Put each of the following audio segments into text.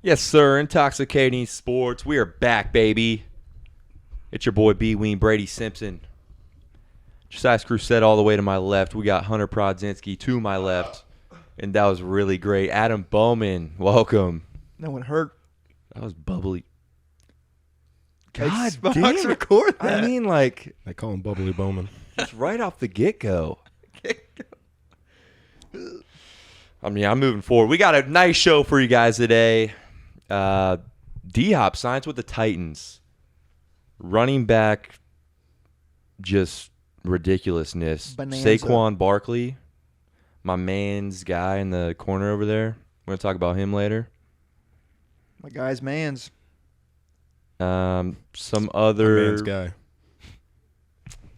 Yes, sir. Intoxicating Sports. We are back, baby. It's your boy B. Ween, Brady Simpson. Josiah Crusette all the way to my left. We got Hunter Prodzinski to my left. And that was really great. Adam Bowman, welcome. No one hurt. That was bubbly. God God damn. damn. Record that. I mean, like, They call him Bubbly Bowman. just right off the get-go. I'm moving forward. We got a nice show for you guys today. D-Hop signs with the Titans. Running back, just ridiculousness. Bonanza. Saquan Barkley, my man's guy in the corner over there. We're going to talk about him later. My guy's man's. Some My other man's guy.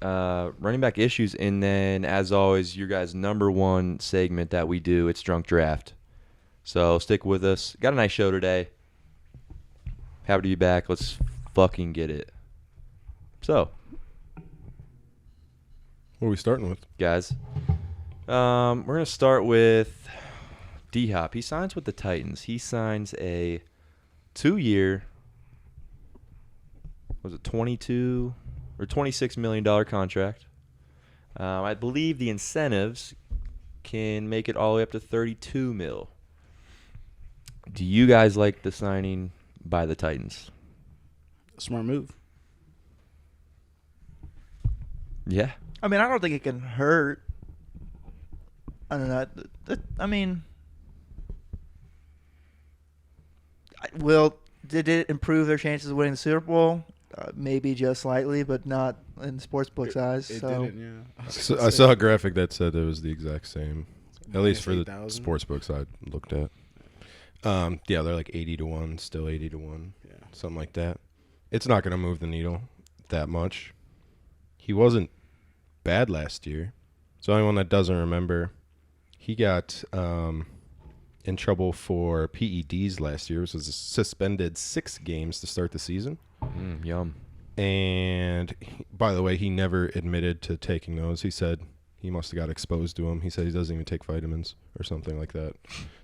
running back issues, and then, as always, your guys' number one segment that we do, it's Drunk Draft. So stick with us. Got a nice show today. Happy to be back. Let's fucking get it. So, What are we starting with? guys, we're going to start with D-Hop. He signs with the Titans. He signs a 2-year, was it 22 or $26 million contract. I believe the incentives can make it all the way up to 32 mil. Do you guys like the signing by the Titans? Smart move. Yeah. I mean, I don't think it can hurt. I don't know. I mean, did it improve their chances of winning the Super Bowl? Maybe just slightly, but not in sportsbook's eyes. It So didn't, yeah. I saw a graphic that said it was the exact same, at least for the 8,000. sports books I looked at. Yeah, they're like 80-1, still 80-1, Yeah. something like that. It's not going to move the needle that much. He wasn't bad last year. So anyone that doesn't remember, he got in trouble for PEDs last year, which was suspended 6 games to start the season. Yum. And by the way, he never admitted to taking those. He said he must have got exposed to them. He said he doesn't even take vitamins or something like that.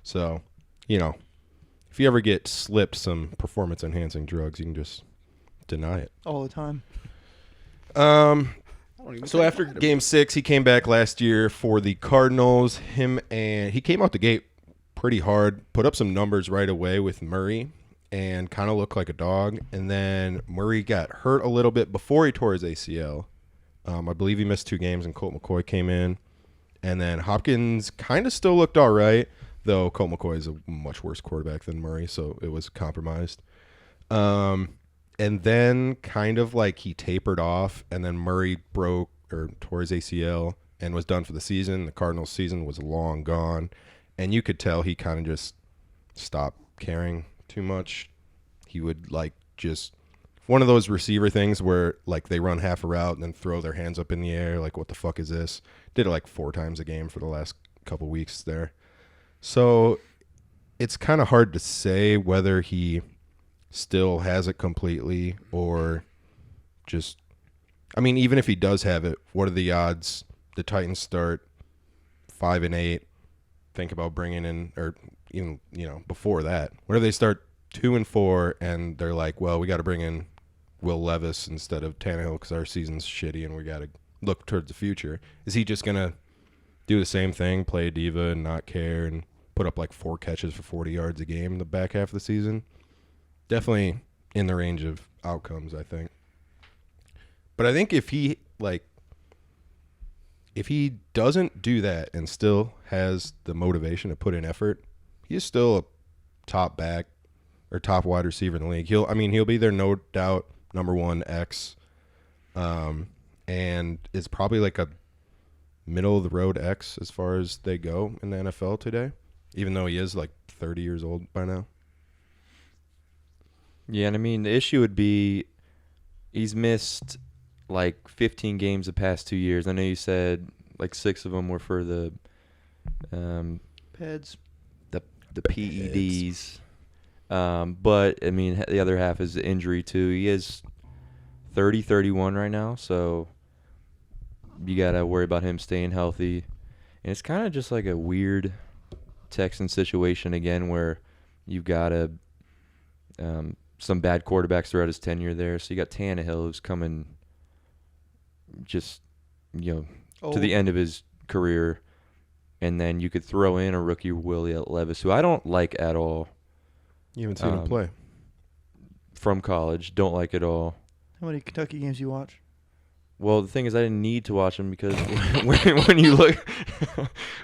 So, if you ever get slipped some performance-enhancing drugs, you can just deny it. all the time. So after Game 6, he came back last year for the Cardinals. He came out the gate pretty hard, put up some numbers right away with Murray, and kind of looked like a dog. And then Murray got hurt a little bit before he tore his ACL. I believe he missed 2 games, and Colt McCoy came in. And then Hopkins kind of still looked all right, though Colt McCoy is a much worse quarterback than Murray, so it was compromised. And then kind of like he tapered off, and then Murray tore his ACL and was done for the season. The Cardinals' season was long gone, and you could tell he kind of just stopped caring too much. He would just one of those receiver things where they run half a route and then throw their hands up in the air like, what the fuck is this? Did it 4 times a game for the last couple weeks there. So it's kind of hard to say whether he still has it completely or just, even if he does have it, what are the odds the Titans start 5-8, think about bringing in, or even, before that, what if they start 2-4 and they're like, well, we got to bring in Will Levis instead of Tannehill because our season's shitty and we got to look towards the future. Is he just going to do the same thing, play a diva and not care and put up 4 catches for 40 yards a game in the back half of the season? Definitely in the range of outcomes, I think. But I think if he doesn't do that and still has the motivation to put in effort, he's still a top back or top wide receiver in the league. He'll be their no doubt number 1 X, and is probably a middle of the road X as far as they go in the NFL today, even though he is 30 years old by now. Yeah, and the issue would be he's missed 15 games the past 2 years. I know you said 6 of them were for the Peds. the PEDs. But the other half is the injury too. He is 30-31 right now, so you got to worry about him staying healthy. And it's kind of just a weird Texan situation again where you've got to some bad quarterbacks throughout his tenure there. So you got Tannehill, who's coming just, to the end of his career. And then you could throw in a rookie Will Levis, who I don't like at all. You haven't seen him play. From college. Don't like at all. How many Kentucky games you watch? Well, the thing is, I didn't need to watch him because when you look,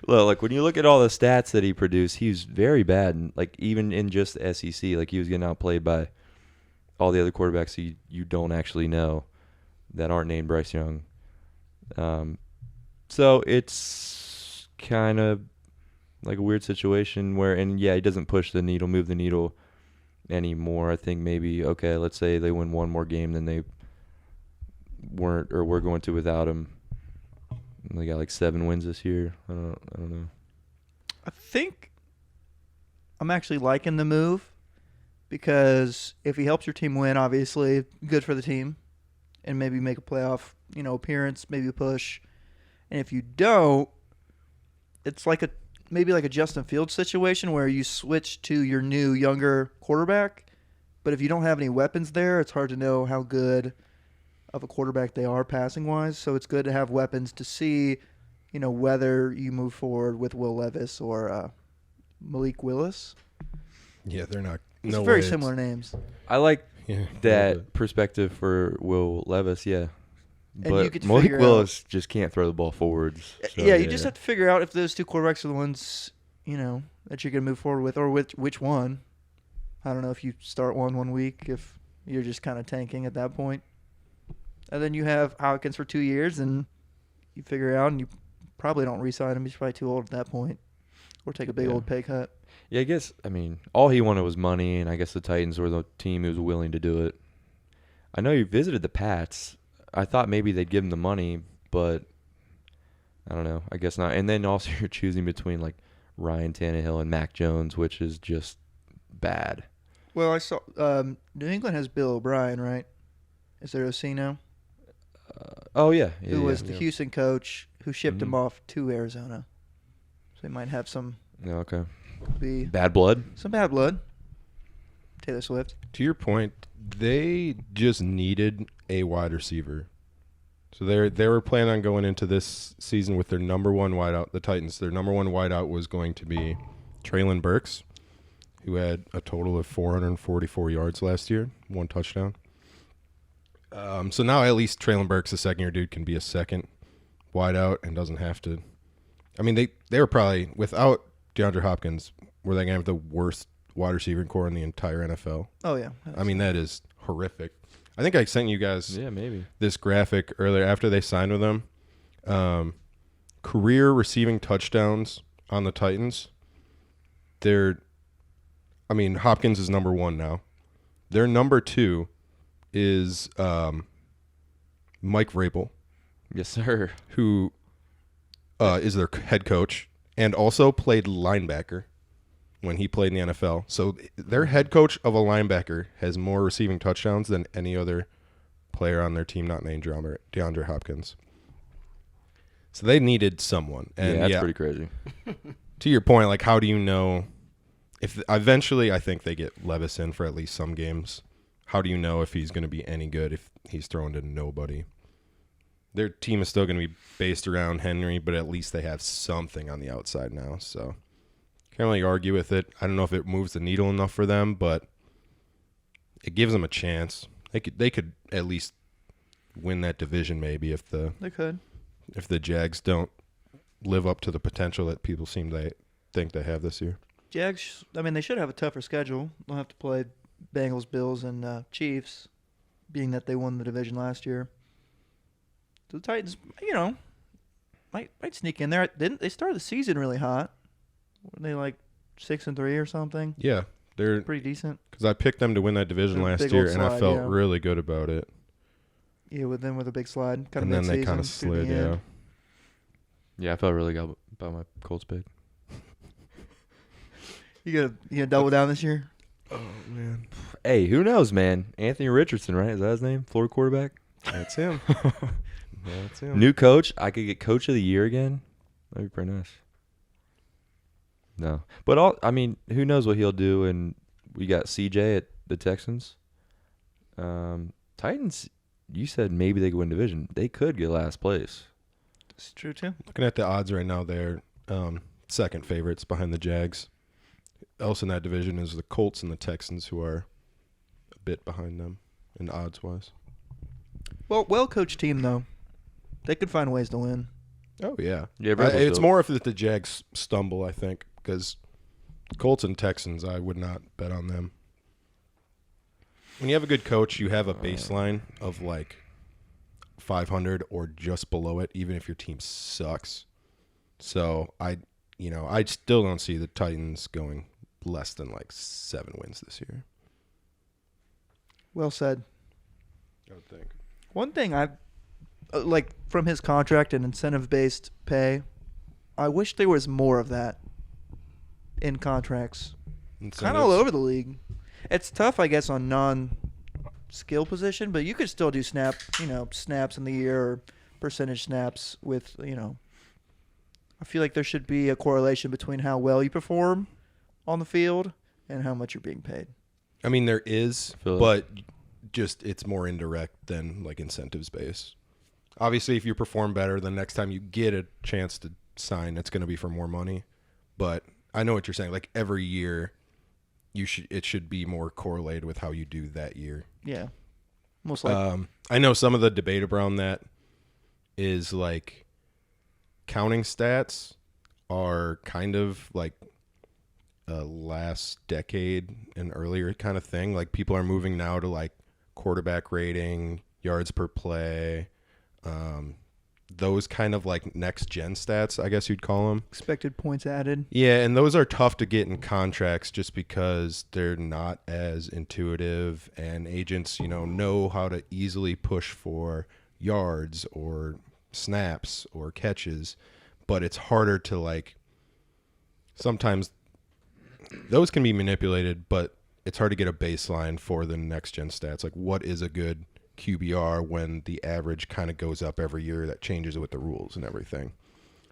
look, when you look at all the stats that he produced, he was very bad. And, like, even in just the SEC, like, he was getting outplayed by all the other quarterbacks you don't actually know that aren't named Bryce Young. So it's kind of like a weird situation where, and yeah, he doesn't move the needle anymore. I think maybe, okay, let's say they win one more game than they weren't or were going to without him. They got like 7 wins this year. I don't know. I think I'm actually liking the move because if he helps your team win, obviously good for the team, and maybe make a playoff, appearance, maybe a push. And if you don't, it's like maybe like a Justin Fields situation where you switch to your new younger quarterback, but if you don't have any weapons there, it's hard to know how good of a quarterback they are passing wise. So it's good to have weapons to see, whether you move forward with Will Levis or Malik Willis. Yeah, they're not. It's very similar names. I like that perspective for Will Levis, yeah. And you But get to Malik figure Willis just can't throw the ball forwards. So, yeah, you just have to figure out if those two quarterbacks are the ones, that you're going to move forward with, or which one. I don't know if you start one week, if you're just kind of tanking at that point. And then you have Hopkins for 2 years, and you figure it out, and you probably don't re-sign him. He's probably too old at that point, or take a big old pay cut. Yeah, I guess, all he wanted was money, and I guess the Titans were the team who was willing to do it. I know you visited the Pats. I thought maybe they'd give him the money, but I don't know. I guess not. And then also you're choosing between, like, Ryan Tannehill and Mac Jones, which is just bad. Well, I saw New England has Bill O'Brien, right? Is there OC now? Oh, yeah. Who was the Houston coach who shipped him off to Arizona. So he might have some okay. bad blood? Some bad blood. Taylor Swift. To your point, they just needed a wide receiver. So they were planning on going into this season with their number one wideout, the Titans. Their number one wideout was going to be Traylon Burks, who had a total of 444 yards last year, 1 touchdown. So now at least Traylon Burks, the second-year dude, can be a second wideout and doesn't have to. They were probably, without DeAndre Hopkins, were they going to have the worst wide receiving core in the entire NFL? Oh, yeah. That is horrific. I think I sent you guys maybe this graphic earlier after they signed with them. Career receiving touchdowns on the Titans. Hopkins is number 1 now. Their number 2 is Mike Vrabel. Yes, sir. Who is their head coach and also played linebacker when he played in the NFL. So their head coach of a linebacker has more receiving touchdowns than any other player on their team not named DeAndre Hopkins. So they needed someone. And that's pretty crazy. To your point, like, how do you know if eventually I think they get Levis in for at least some games? How do you know if he's going to be any good if he's thrown to nobody? Their team is still going to be based around Henry, but at least they have something on the outside now. So can't really argue with it. I don't know if it moves the needle enough for them, but it gives them a chance. They could at least win that division maybe if the Jags don't live up to the potential that people seem to think they have this year. Jags, they should have a tougher schedule. They'll have to play Bengals, Bills, and Chiefs, being that they won the division last year. So the Titans, might sneak in there. They started the season really hot. Were they like 6-3 or something? Yeah, they're pretty decent. Because I picked them to win that division last year, and I felt really good about it. Yeah, with a big slide. And then they kind of slid, yeah. Yeah, I felt really good about my Colts pick. You gonna double down this year? Oh, man. Hey, who knows, man? Anthony Richardson, right? Is that his name? Florida quarterback? That's him. That's him. New coach. I could get coach of the year again. That'd be pretty nice. No. But, who knows what he'll do. And we got CJ at the Texans. Titans, you said maybe they could win division. They could get last place. It's true too. Looking at the odds right now, they're second favorites behind the Jags. Else in that division is the Colts and the Texans, who are a bit behind them in odds-wise. Well-coached team, though. They could find ways to win. Oh, yeah. Yeah, Rebels it's do. more if the Jags stumble, I think, because Colts and Texans, I would not bet on them. When you have a good coach, you have a baseline of like 500 or just below it, even if your team sucks. So I still don't see the Titans going less than like 7 wins this year. Well said. I would think. One thing I like from his contract and incentive-based pay, I wish there was more of that in contracts. Kind of all over the league. It's tough, I guess, on non-skill position, but you could still do snaps in the year or percentage snaps with, I feel like there should be a correlation between how well you perform on the field and how much you're being paid. I mean, there is, Feel but just it's more indirect than like incentives based. Obviously, if you perform better, the next time you get a chance to sign, it's going to be for more money. But I know what you're saying. Like every year, it should be more correlated with how you do that year. Yeah, most likely. I know some of the debate around that is like counting stats are kind of like a last decade and earlier kind of thing. Like people are moving now to like quarterback rating, yards per play, those kind of like next gen stats, I guess you'd call them. Expected points added. Yeah, and those are tough to get in contracts just because they're not as intuitive, and agents, know how to easily push for yards or snaps or catches, but it's harder to like sometimes those can be manipulated, but it's hard to get a baseline for the next gen stats. Like what is a good QBR when the average kind of goes up every year? That changes with the rules and everything.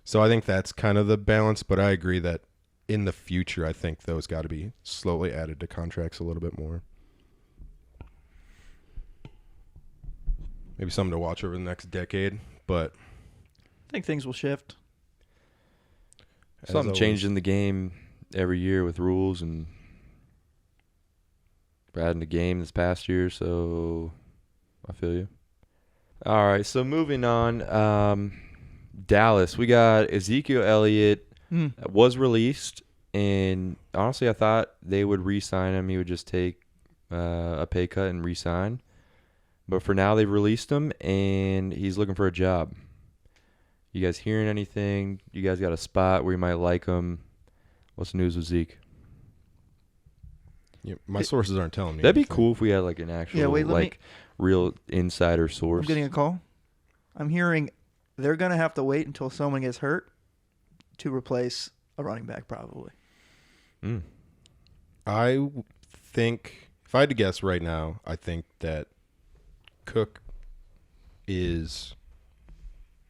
So I think that's kind of the balance, but I agree that in the future, I think those got to be slowly added to contracts a little bit more. Maybe something to watch over the next decade, but I think things will shift. Something changed in the game every year with rules, and we're adding a game this past year, so I feel you. All right, so moving on. Dallas, we got Ezekiel Elliott was released, and honestly, I thought they would re-sign him. He would just take a pay cut and re-sign. But for now, they've released him, and he's looking for a job. You guys hearing anything? You guys got a spot where you might like him? What's the news with Zeke? Yeah, my sources aren't telling me. That'd be anything. cool if we had like an actual real insider source. I'm getting a call. I'm hearing they're going to have to wait until someone gets hurt to replace a running back, probably. I think, if I had to guess right now, I think that Cook is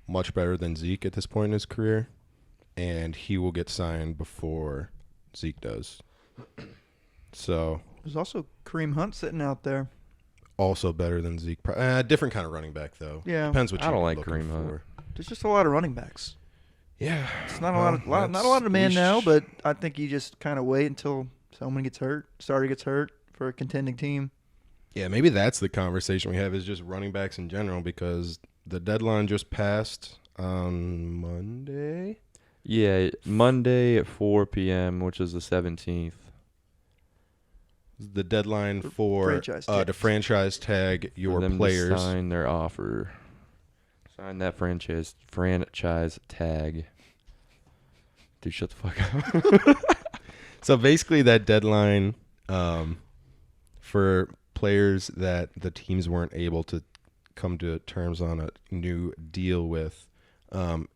much better than Zeke at this point in his career, and he will get signed before Zeke does. So There's also Kareem Hunt sitting out there. also better than Zeke. Different kind of running back, though. Yeah. Depends what I you're don't like looking Kareem Hunt. for. There's just a lot of running backs. Yeah. It's not a lot of demand now, but I think you just kind of wait until someone gets hurt, starter gets hurt for a contending team. Yeah, maybe that's the conversation we have, is just running backs in general, because the deadline just passed on Monday. Yeah, Monday at 4 p.m., which is the 17th. The deadline for franchise to tags. franchise tag your For them players. to sign their offer. Sign that franchise tag. Dude, shut the fuck up. So basically that deadline for players that the teams weren't able to come to terms on a new deal with,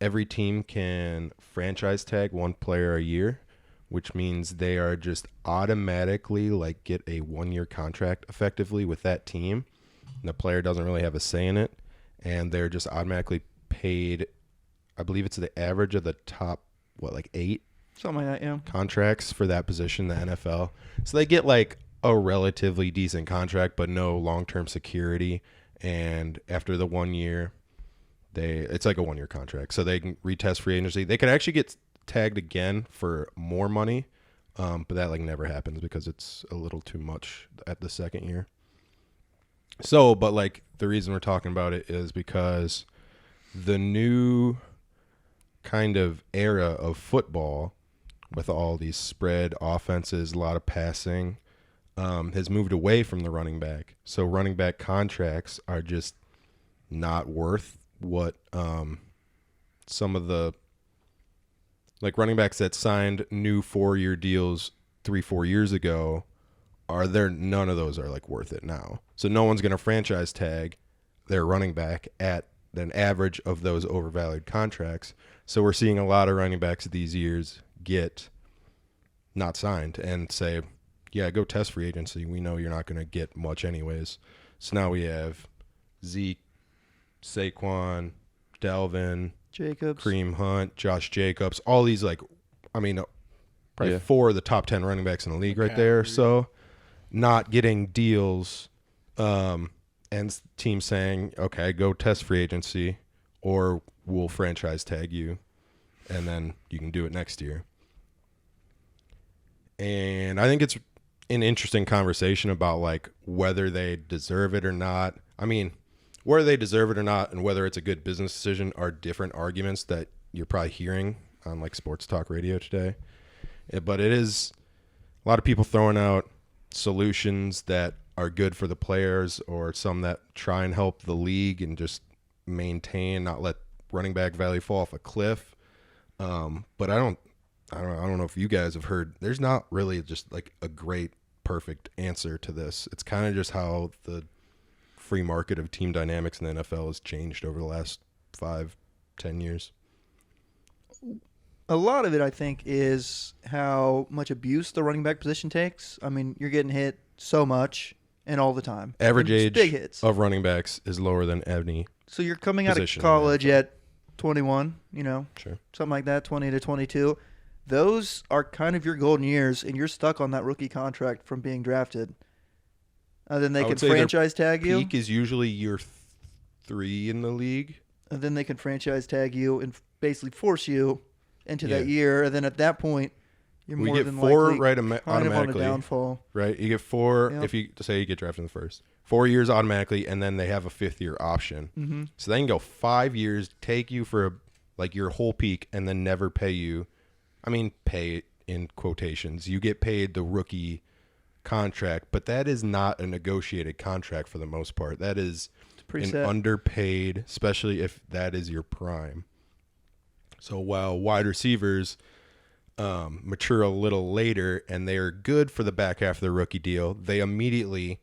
every team can franchise tag one player a year, which means they are just automatically like get a 1-year contract effectively with that team. And the player doesn't really have a say in it, and they're just automatically paid. I believe it's the average of the top, 8 Something like that, yeah. contracts for that position in the NFL. So they get like a relatively decent contract, but no long-term security. And after the 1 year, it's like a 1 year contract, so they can retest free agency. They could actually get tagged again for more money, but that like never happens because it's a little too much at the second year. So, but like the reason we're talking about it is because the new kind of era of football with all these spread offenses, a lot of passing, has moved away from the running back. So running back contracts are just not worth what some of the like running backs that signed new 4-year deals 3-4 years ago none of those are like worth it now. So no one's going to franchise tag their running back at an average of those overvalued contracts. So we're seeing a lot of running backs these years get not signed and say, yeah, go test free agency. We know you're not going to get much anyways. So now we have Zeke, Saquan, Dalvin, Jacobs, Kareem Hunt, Josh Jacobs, all these probably 4 of the top 10 running backs in the league right there. So not getting deals, and teams saying, okay, go test free agency or we'll franchise tag you and then you can do it next year. And I think it's an interesting conversation about like whether they deserve it or not. I mean, whether they deserve it or not and whether it's a good business decision are different arguments that you're probably hearing on like sports talk radio today. But it is a lot of people throwing out solutions that are good for the players or some that try and help the league and just maintain, not let running back value fall off a cliff. But I don't know if you guys have heard, there's not really just like a great perfect answer to this. It's kind of just how the free market of team dynamics in the NFL has changed over the last 5-10 years. A lot of it, I think, is how much abuse the running back position takes. I mean, you're getting hit so much and all the time. Average It's age big hits. of running backs is lower than any. So you're coming out of position in college the NFL. at 21, Sure. something like that, 20 to 22. Those are kind of your golden years, and you're stuck on that rookie contract from being drafted. Then they I can would say their franchise tag you. Peak is usually year 3 in the league. And then they can franchise tag you and basically force you into Yeah. that year. And then at that point, you're We more get than 4 likely right kind of on a automatically. downfall. Right, you get 4 Yep. if you say you get drafted in the first 4 years automatically, and then they have a 5th year option. Mm-hmm. So they can go 5 years, take you for like your whole peak, and then never pay you. I mean, pay in quotations. You get paid the rookie contract, but that is not a negotiated contract for the most part. That is Pretty an set. underpaid, especially if that is your prime. So while wide receivers mature a little later and they are good for the back half of the rookie deal, they immediately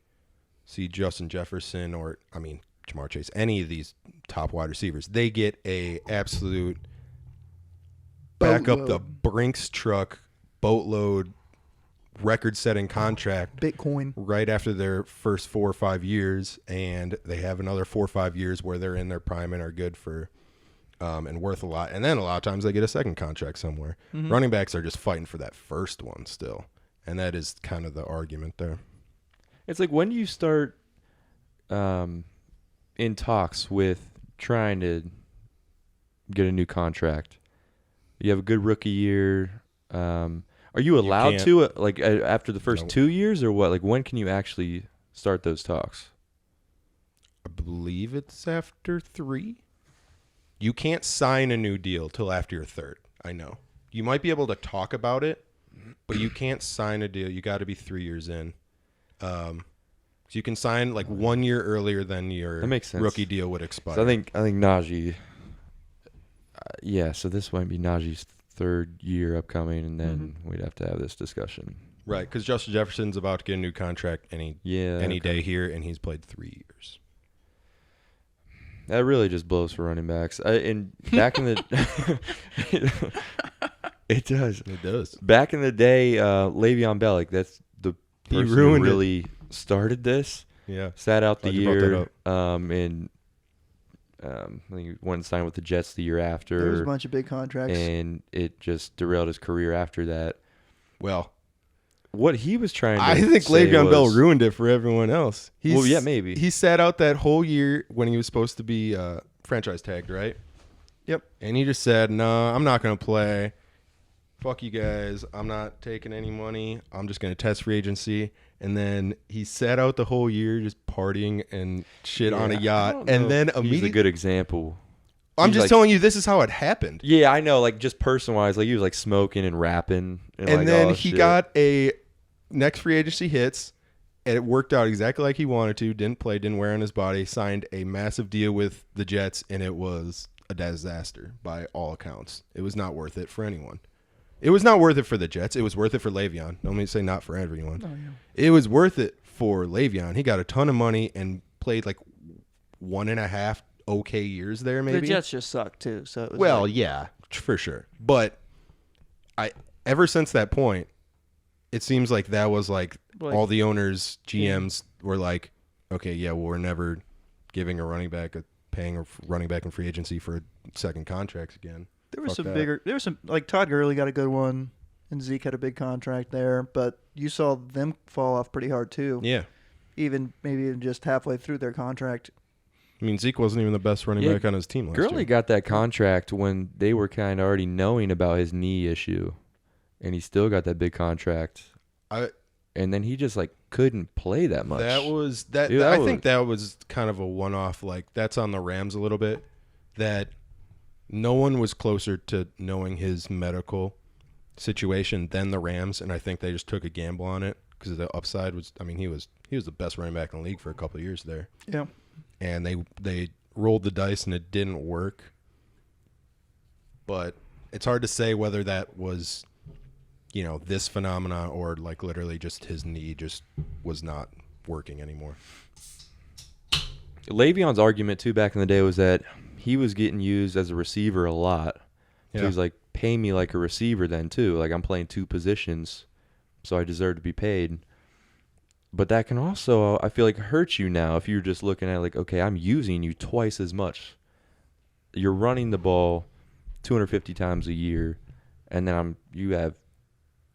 see Justin Jefferson or, Jamar Chase, any of these top wide receivers. They get a absolute back up the Brinks truck boatload record-setting contract Bitcoin. right after their first 4 or 5 years, and they have another 4 or 5 years where they're in their prime and are good for and worth a lot. And then a lot of times they get a second contract somewhere. Mm-hmm. Running backs are just fighting for that first one still, and that is kind of the argument there. It's like, when do you start in talks with trying to get a new contract? You have a good rookie year. Are you allowed to, after the first 2 years, or what? Like, when can you actually start those talks? I believe it's after 3. You can't sign a new deal till after your 3rd. I know. You might be able to talk about it, but you can't sign a deal. You got to be 3 years in. So you can sign like 1 year earlier than your That makes sense. rookie deal would expire. So I think Najee. So this might be Najee's 3rd year upcoming, and then we'd have to have this discussion. Right, because Justin Jefferson's about to get a new contract any day here, and he's played 3 years. That really just blows for running backs. Back in the, it does. It does. Back in the day, Le'Veon Bell, like, that's the He person ruined who it. really started this. Yeah. Sat out the Glad you brought that year, up. I think he went and signed with the Jets the year after. There was a bunch of big contracts. And it just derailed his career after that. Well, what he was trying to I think say Le'Veon Bell was- ruined it for everyone else. Well, yeah, maybe. He sat out that whole year when he was supposed to be franchise tagged, right? Yep. And he just said, "No, I'm not going to play. Fuck you guys. I'm not taking any money. I'm just going to test free agency." And then he sat out the whole year just partying and shit on a Yeah, I yacht. don't And know then if he's immediately, a good example. I'm he's just like- telling you, this is how it happened. Yeah, I know. Like just person-wise, like he was like smoking and rapping, and like, then all he shit. got a next free agency hits, and it worked out exactly like he wanted to. Didn't play, didn't wear on his body. Signed a massive deal with the Jets, and it was a disaster by all accounts. It was not worth it for anyone. It was not worth it for the Jets. It was worth it for Le'Veon. Let me say not for everyone. Oh, yeah. It was worth it for Le'Veon. He got a ton of money and played like 1.5 okay years there, maybe. The Jets just suck too. So it was Well, like, yeah, for sure. But ever since that point, it seems like that was like all the owners, GMs were like, okay, yeah, well, we're never giving a running back paying a running back in free agency for a second contract again. there was Fuck some that. bigger. There was some like Todd Gurley got a good one, and Zeke had a big contract there. But you saw them fall off pretty hard too. Yeah. Even maybe just halfway through their contract. I mean, Zeke wasn't even the best running Yeah, back on his team last Gurley year. got that contract when they were kind of already knowing about his knee issue, and he still got that big contract. And then he just like couldn't play that much. That was that. Dude, I think that was kind of a one-off. Like that's on the Rams a little bit. That no one was closer to knowing his medical situation than the Rams, and I think they just took a gamble on it because the upside was. I mean, he was the best running back in the league for a couple of years there, Yeah. and they rolled the dice and it didn't work. But it's hard to say whether that was, this phenomena or like literally just his knee just was not working anymore. Le'Veon's argument too back in the day was that he was getting used as a receiver a lot. So Yeah. he's like, pay me like a receiver then too. Like I'm playing two positions, so I deserve to be paid. But that can also, I feel like, hurt you now if you're just looking at like, okay, I'm using you twice as much. You're running the ball 250 times a year, and then you have,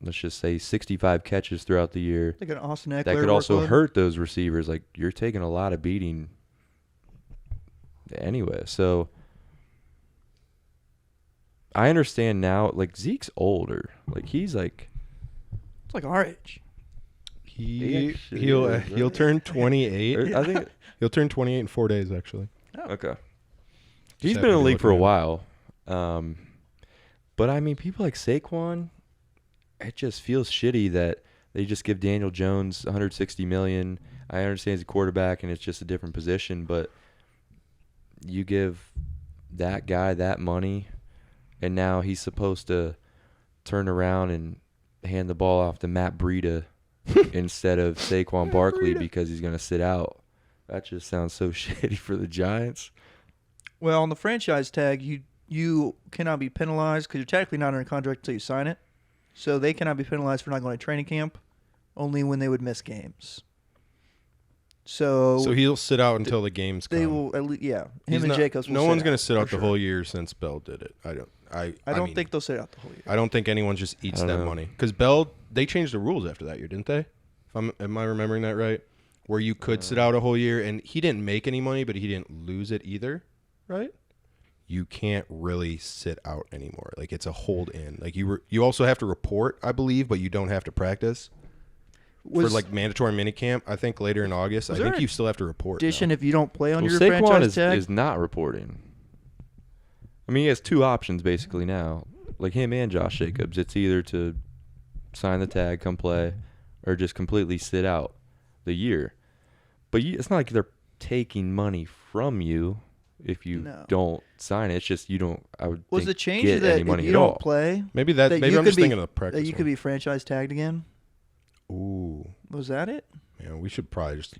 let's just say, 65 catches throughout the year. Like an Austin Eckler That could also workload. hurt those receivers. Like you're taking a lot of beating anyway. So I understand now. Like Zeke's older. Like he's like, It's like our age. He actually He'll is, he'll right? turn 28. I think He'll turn 28 in 4 days actually. okay. He's Just been in the happy to league look for a at him. while. But I mean, people like Saquon, it just feels shitty that they just give Daniel Jones $160 million. I understand he's a quarterback and it's just a different position, but you give that guy that money, and now he's supposed to turn around and hand the ball off to Matt Breida instead of Saquon Barkley because he's going to sit out. That just sounds so shitty for the Giants. Well, on the franchise tag, you cannot be penalized because you're technically not under contract until you sign it. So they cannot be penalized for not going to training camp, only when they would miss games. So he'll sit out until the games come. they will, at least, yeah. He's Him and not- Jacobs will No sit one's out, going to sit for out the sure. whole year since Bell did it. I don't mean, think they'll sit out the whole year. I don't think anyone just eats I that don't know. money because Bell. They changed the rules after that year, didn't they? Am I remembering that right? Where you could sit out a whole year, and he didn't make any money, but he didn't lose it either, right? You can't really sit out anymore. Like it's a hold in. Like you also have to report, I believe, but you don't have to practice. For like mandatory minicamp, I think later in August, I was there think an you still have to report. Addition now. if you don't play on Well, your Saquon franchise tag. is not reporting. I mean, he has two options basically now. Like him and Josh Jacobs. It's either to sign the tag, come play, or just completely sit out the year. But it's not like they're taking money from you if you No. don't sign it. It's just you don't, I would Was think, the change get that any if money you at don't all. play, Maybe that maybe you I'm could just be- thinking of the practice. that you could be franchise tagged again? Ooh, Was that it? yeah, we should probably just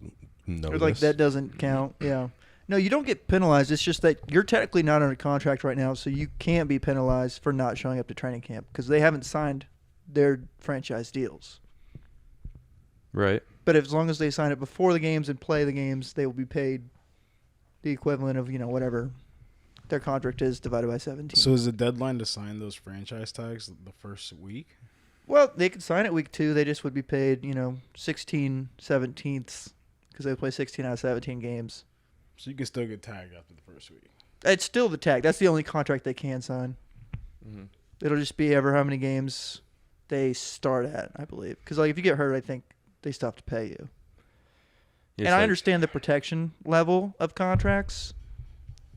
know Or like this. that doesn't count? Yeah. No, you don't get penalized. It's just that you're technically not under contract right now, so you can't be penalized for not showing up to training camp because they haven't signed their franchise deals. Right. But as long as they sign it before the games and play the games, they will be paid the equivalent of, whatever their contract is divided by 17. So is the deadline to sign those franchise tags the first week? Well, they could sign it week 2. They just would be paid, 16 17ths because they play 16 out of 17 games. So you can still get tagged after the first week. It's still the tag. That's the only contract they can sign. Mm-hmm. It'll just be ever how many games they start at, I believe. Because if you get hurt, I think they still have to pay you. And I understand the protection level of contracts,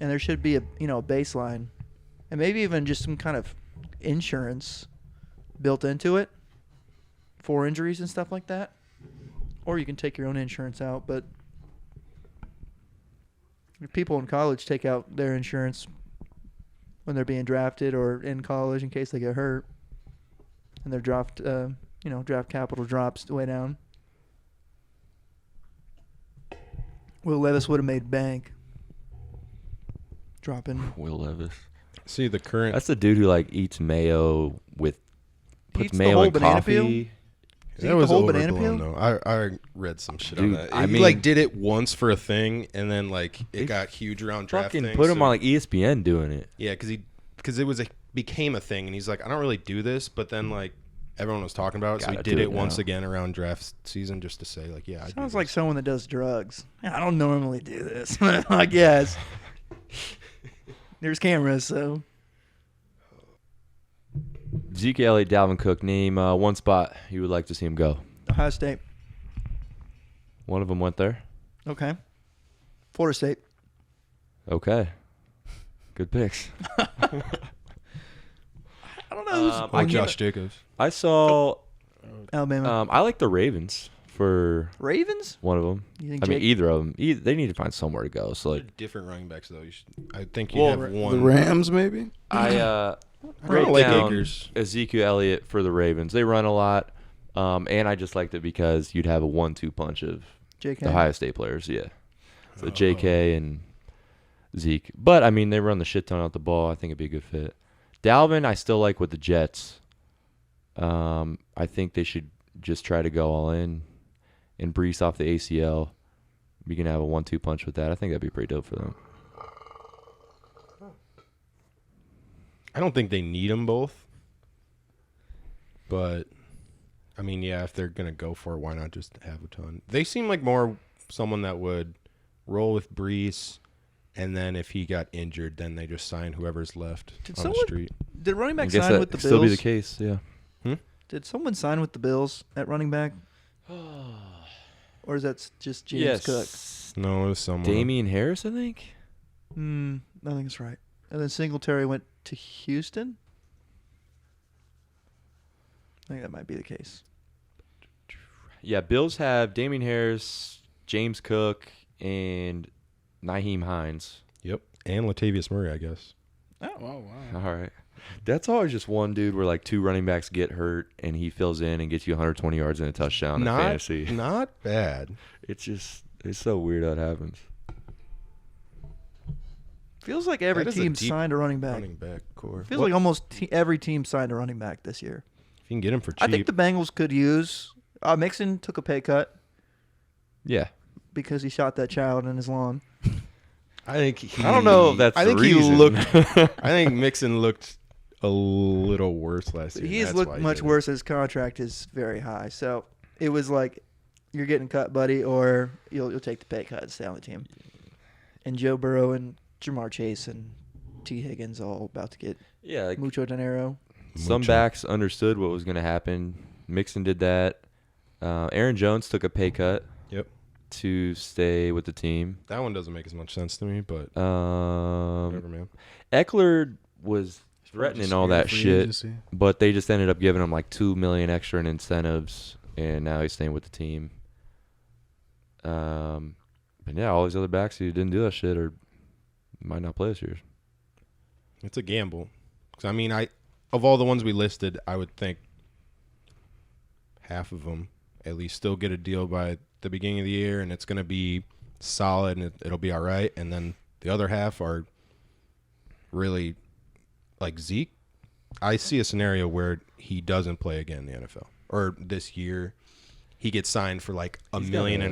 and there should be a baseline, and maybe even just some kind of insurance built into it for injuries and stuff like that. Or you can take your own insurance out, but people in college take out their insurance when they're being drafted or in college in case they get hurt, and their draft capital drops way down. Will Levis would have made bank dropping. Will Levis. See the current. That's the dude who eats mayo puts Eats the mayo whole in banana coffee. peel? Does he That eat the was whole banana overblown, peel? though. I read some shit Dude, on that. I He mean- did it once for a thing, and then They it got huge around draft Fucking things. put him so- on ESPN doing it. Yeah, because it became a thing, and he's like, I don't really do this, but then everyone was talking about it, so he Gotta did do it it once now. again around draft season just to say yeah. I do Sounds this. like someone that does drugs. I don't normally do this. I guess. There's cameras, so. Zeke Elliott, Dalvin Cook. Name one spot you would like to see him go. Ohio State. One of them went there. Okay. Florida State. Okay. Good picks. I don't know who's Like Josh Jacobs. I saw. Alabama. I like the Ravens for Ravens? one of them. You think I mean, Jake- either of them. They need to find somewhere to go. So Different running backs though. I think you Well, have The one. Rams, maybe? I I wrote don't like down Akers. Ezekiel Elliott for the Ravens. They run a lot, and I just liked it because you'd have a 1-2 punch of JK. the Ohio State players. Yeah, so J.K. and Zeke. But I mean, they run the shit ton out the ball. I think it'd be a good fit. Dalvin, I still like with the Jets. I think they should just try to go all in and Brees off the ACL. We can have a 1-2 punch with that. I think that'd be pretty dope for them. I don't think they need them both. But, I mean, yeah, if they're going to go for it, why not just have a ton? They seem like more someone that would roll with Brees, and then if he got injured, then they just sign whoever's left Did on someone- the street. Did running I back guess sign that with the could Bills? still be the case. Yeah. Did someone sign with the Bills at running back? Or is that just James Cook? No, it was someone. Damian Harris, I think. I think that's right. And then Singletary went to Houston? I think that might be the case. Yeah, Bills have Damian Harris, James Cook, and Nyheim Hines. Yep. And Latavius Murray, I guess. Oh, wow. All right. That's always just one dude where two running backs get hurt and he fills in and gets you 120 yards and a touchdown in fantasy. Not bad. It's so weird how it happens. Feels like every That is a team deep signed a running back. Running back core. Feels like almost every team signed a running back this year. If you can get him for cheap. I think the Bengals could use. Mixon took a pay cut Yeah. because he shot that child in his lawn. I think I don't know if that's I the think he reason. looked. I think Mixon looked a little worse last year. He and has that's looked why he much did it. worse. His contract is very high, so it was like you're getting cut, buddy, or you'll take the pay cut and stay on the team. And Joe Burrow and Jamar Chase and T. Higgins all about to get Yeah. mucho dinero. Some Mucho. backs understood what was going to happen. Mixon did that. Aaron Jones took a pay cut Yep. to stay with the team. That one doesn't make as much sense to me, but whatever, man. Eckler was threatening all that shit, but they just ended up giving him $2 million extra in incentives, and now he's staying with the team. But yeah, all these other backs who didn't do that shit might not play this year. It's a gamble. 'Cause, I mean, of all the ones we listed, I would think half of them at least still get a deal by the beginning of the year, and it's going to be solid, and it'll be all right. And then the other half are really like Zeke. I see a scenario where he doesn't play again in the NFL, or this year he gets signed for $1.5 million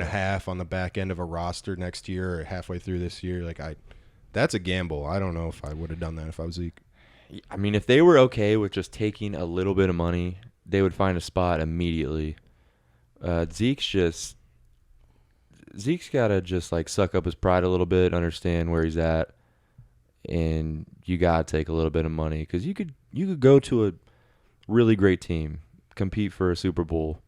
on the back end of a roster next year or halfway through this year. That's a gamble. I don't know if I would have done that if I was Zeke. I mean, if they were okay with just taking a little bit of money they would find a spot immediately. Zeke's got to just like suck up his pride a little bit, understand where he's at, and you got to take a little bit of money because you could go to a really great team, compete for a Super Bowl.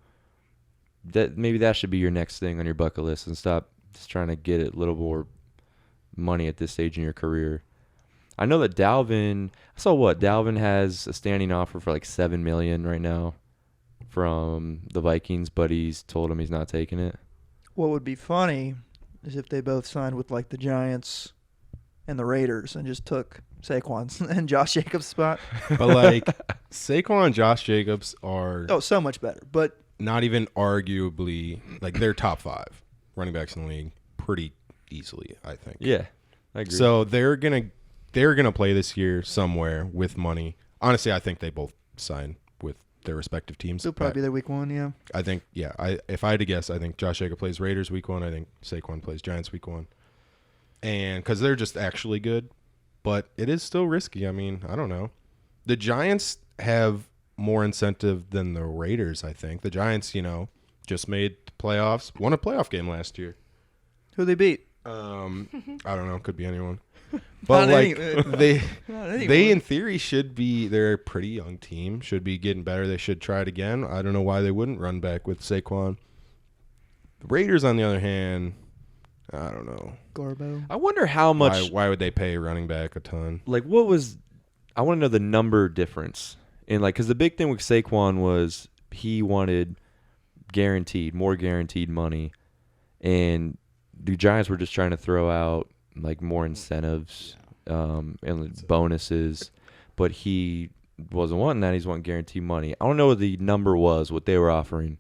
Maybe that should be your next thing on your bucket list, and stop just trying to get a little more money at this stage in your career. I know that Dalvin has a standing offer for like $7 million right now from the Vikings, but he's told him he's not taking it. What would be funny is if they both signed with like the Giants and the Raiders and just took Saquon's and Josh Jacobs' spot. But like Saquon and Josh Jacobs are So much better. But not even arguably like they're top 5 running backs in the league pretty easily, I think. Yeah, I agree. So they're gonna play this year somewhere with money. Honestly, I think they both sign with their respective teams. they'll probably be there week 1, yeah. I think, yeah. If I had to guess, I think Josh Jacobs plays Raiders week 1. I think Saquon plays Giants week 1, and because they're just actually good, but it is still risky. I mean, I don't know. The Giants have more incentive than the Raiders. I think the Giants, just made the playoffs, won a playoff game last year. Who they beat? I don't know. Could be anyone. But they in theory should be. They're a pretty young team. Should be getting better. They should try it again. I don't know why they wouldn't run back with Saquon. The Raiders, on the other hand, I don't know. Garbo. I wonder how much. Why would they pay a running back a ton? Like, I want to know the number difference. And like, because the big thing with Saquon was he wanted more guaranteed money, and the Giants were just trying to throw out like more incentives and bonuses, but he wasn't wanting that. He's wanting guaranteed money. I don't know what the number was, what they were offering,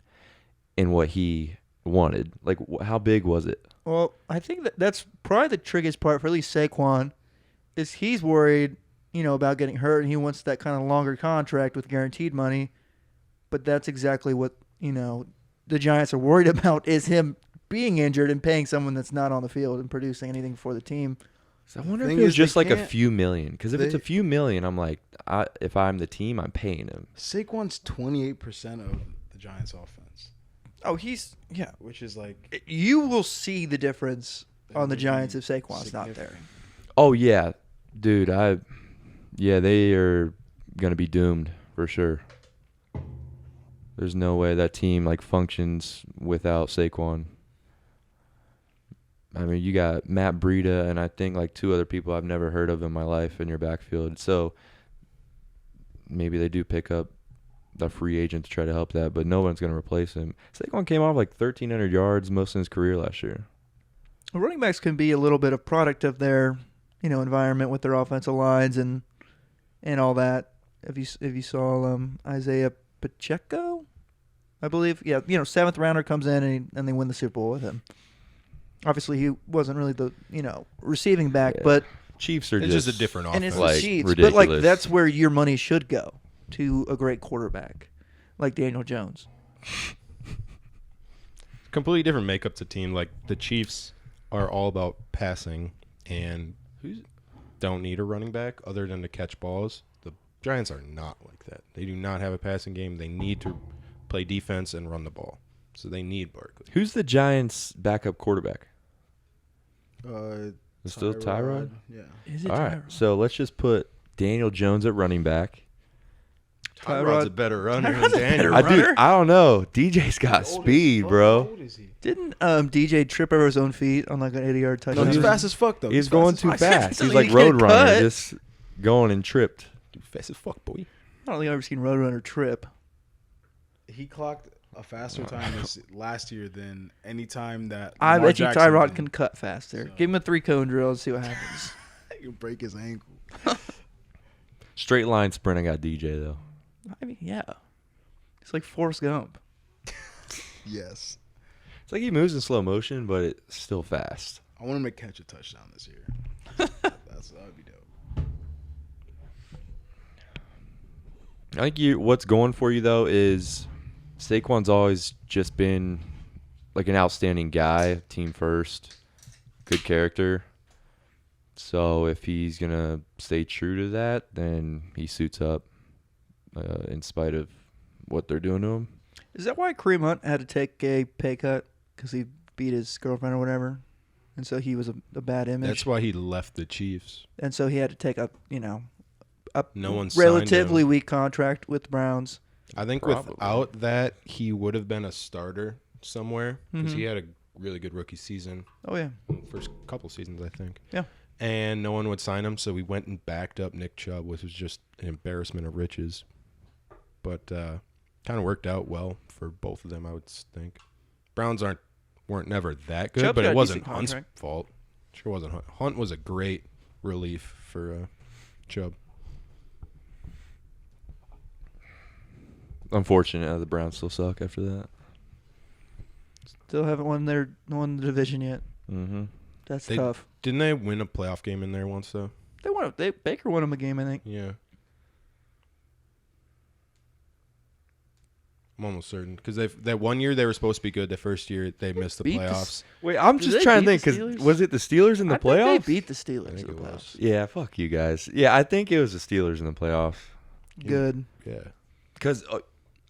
and what he wanted. Like, how big was it? Well, I think that's probably the trickiest part for at least Saquon is he's worried, about getting hurt, and he wants that kind of longer contract with guaranteed money. But that's exactly what, the Giants are worried about is him being injured and paying someone that's not on the field and producing anything for the team. So I wonder if Thing it was is, just they like a can't- few million. Because if it's a few million, I'm like, if I'm the team, I'm paying him. Saquon's 28% of the Giants' offense, Oh, yeah. which is like You will see the difference on the Giants if Saquon's not there. significant. Oh, yeah. Dude, they are going to be doomed for sure. There's no way that team like functions without Saquon. I mean, you got Matt Breida and I think like 2 other people I've never heard of in my life in your backfield. So maybe they do pick up the free agent to try to help that, but no one's going to replace him. Saquon came off like 1,300 yards most in his career last year. Well, running backs can be a little bit of product of their, environment with their offensive lines and all that. If you saw Isaiah Pacheco, I believe, 7th rounder comes in and they win the Super Bowl with him. Obviously, he wasn't really the receiving back, but Chiefs are It's just a different and it's offense. the Chiefs. ridiculous. But like that's where your money should go to a great quarterback like Daniel Jones. Completely different makeup to team. Like the Chiefs are all about passing and don't need a running back other than to catch balls. The Giants are not like that. They do not have a passing game. They need to play defense and run the ball. So they need Barkley. Who's the Giants' backup quarterback? It's still Tyrod? Yeah. Is it All right, so let's just put Daniel Jones at running back. Tyrod's a better runner than Tyrod's a Daniel. better I don't know. DJ's got speed, How bro. old is he? Didn't DJ trip over his own feet on like an 80-yard No, touchdown? he's was- fast as fuck though. He's going too I said fast. so He's you like can get Roadrunner, cut. just going and tripped. Dude, fast as fuck, boy. I don't think I've ever seen Roadrunner trip. He clocked a faster time last year than any time that I Lamar bet you Jackson Tyrod did. can cut faster. So- Give him a 3-cone drill and see what happens. He'll break his ankle. Straight line sprint, I got DJ, though. I mean, yeah. It's like Forrest Gump. Yes. It's like he moves in slow motion, but it's still fast. I want him to catch a touchdown this year. That would be dope. I think what's going for you, though, is Saquon's always just been like an outstanding guy, team first, good character. So if he's going to stay true to that, then he suits up in spite of what they're doing to him. Is that why Kareem Hunt had to take a pay cut because he beat his girlfriend or whatever, and so he was a bad image? That's why he left the Chiefs. And so he had to take a No one signed relatively him. weak contract with the Browns. I think Probably. without that, he would have been a starter somewhere because Mhm. he had a really good rookie season. Oh yeah, First couple seasons, I think. Yeah. And no one would sign him, so we went and backed up Nick Chubb, which was just an embarrassment of riches. But kind of worked out well for both of them, I would think. Browns weren't never that good, Chubb's but got it a wasn't decent Hunt's contract. fault. Sure wasn't Hunt. Hunt was a great relief for Chubb. Unfortunate, the Browns still suck after that. Still haven't won the division yet. Mm-hmm. That's They- tough. Didn't they win a playoff game in there once, though? Baker won him a game, I think. Yeah. I'm almost certain because that 1 year they were supposed to be good. The first year they missed the beat the playoffs. Wait, I'm Did just they trying to beat think the because Steelers? was it the Steelers in the I think playoffs? they beat the I Steelers in think the it playoffs. was. Yeah, fuck you guys. Yeah, I think it was the Steelers in the playoffs. Good. Yeah. Because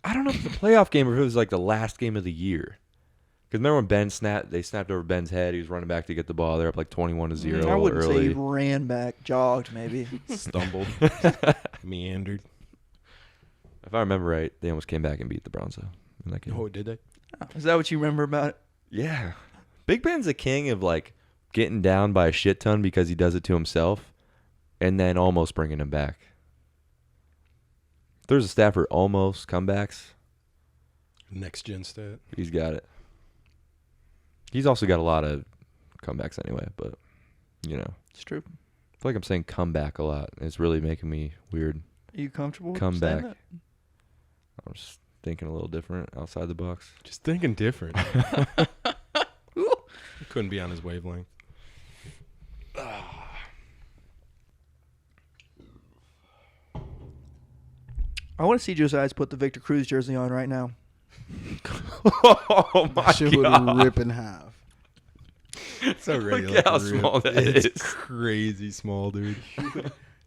I don't know if it's the playoff game or if it was like the last game of the year. Because remember when they snapped over Ben's head. He was running back to get the ball. They're up like 21-0 I wouldn't say early. he ran back, jogged maybe. Stumbled. Meandered. If I remember right, they almost came back and beat the Browns though. In that game. Oh, did they? Is that what you remember about it? Yeah. Big Ben's a king of like getting down by a shit ton because he does it to himself and then almost bringing him back. There's a stat for almost comebacks. Next gen stat. He's got it. He's also got a lot of comebacks anyway, but, you know. It's true. I feel like I'm saying comeback a lot. It's really making me weird. Are you comfortable with Come saying back. I'm just thinking a little different outside the box. Just thinking different. Couldn't be on his wavelength. I want to see Josiah's put the Victor Cruz jersey on right now. Oh That shit would rip in half. It's already Look at how small that it's is. crazy small, dude.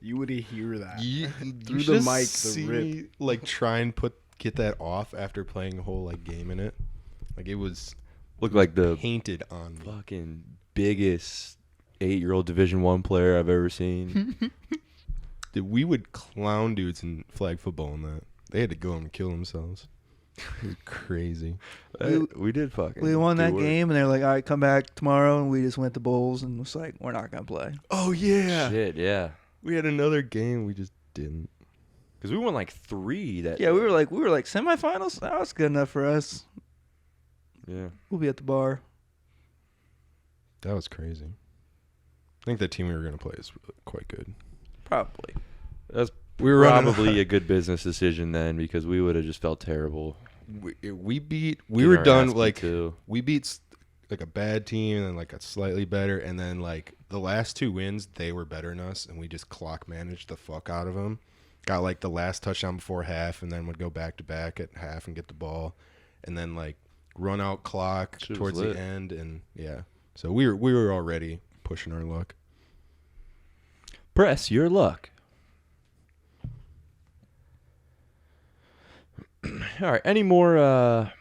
You would hear that You through should the mic. see The rip. me, like try and get that off after playing a whole like game in it. Like it was Look like the painted on me. fucking biggest 8-year-old Division I player I've ever seen. Dude, we would clown dudes in flag football in that. They had to go and kill themselves. It was crazy. We did fucking. We won do that work. game, and they're like, all right, come back tomorrow. And we just went to bowls, and it's like, we're not going to play. Oh yeah. Shit, yeah. We had another game. We just didn't. Because we won like 3 that. Yeah, we were like semifinals? That was good enough for us. Yeah. We'll be at the bar. That was crazy. I think the team we were gonna play is really quite good. Probably. That's We were running probably a good business decision then because we would have just felt terrible. we beat. We Getting were our done ass beat, like too. we beat like a bad team and then like a slightly better, and then like the last 2 wins they were better than us, and we just clock managed the fuck out of them. Got like the last touchdown before half, and then would go back to back at half and get the ball, and then like run out clock Shit was towards lit. the end, and yeah. So we were already pushing our luck. Press your luck. All right. Any more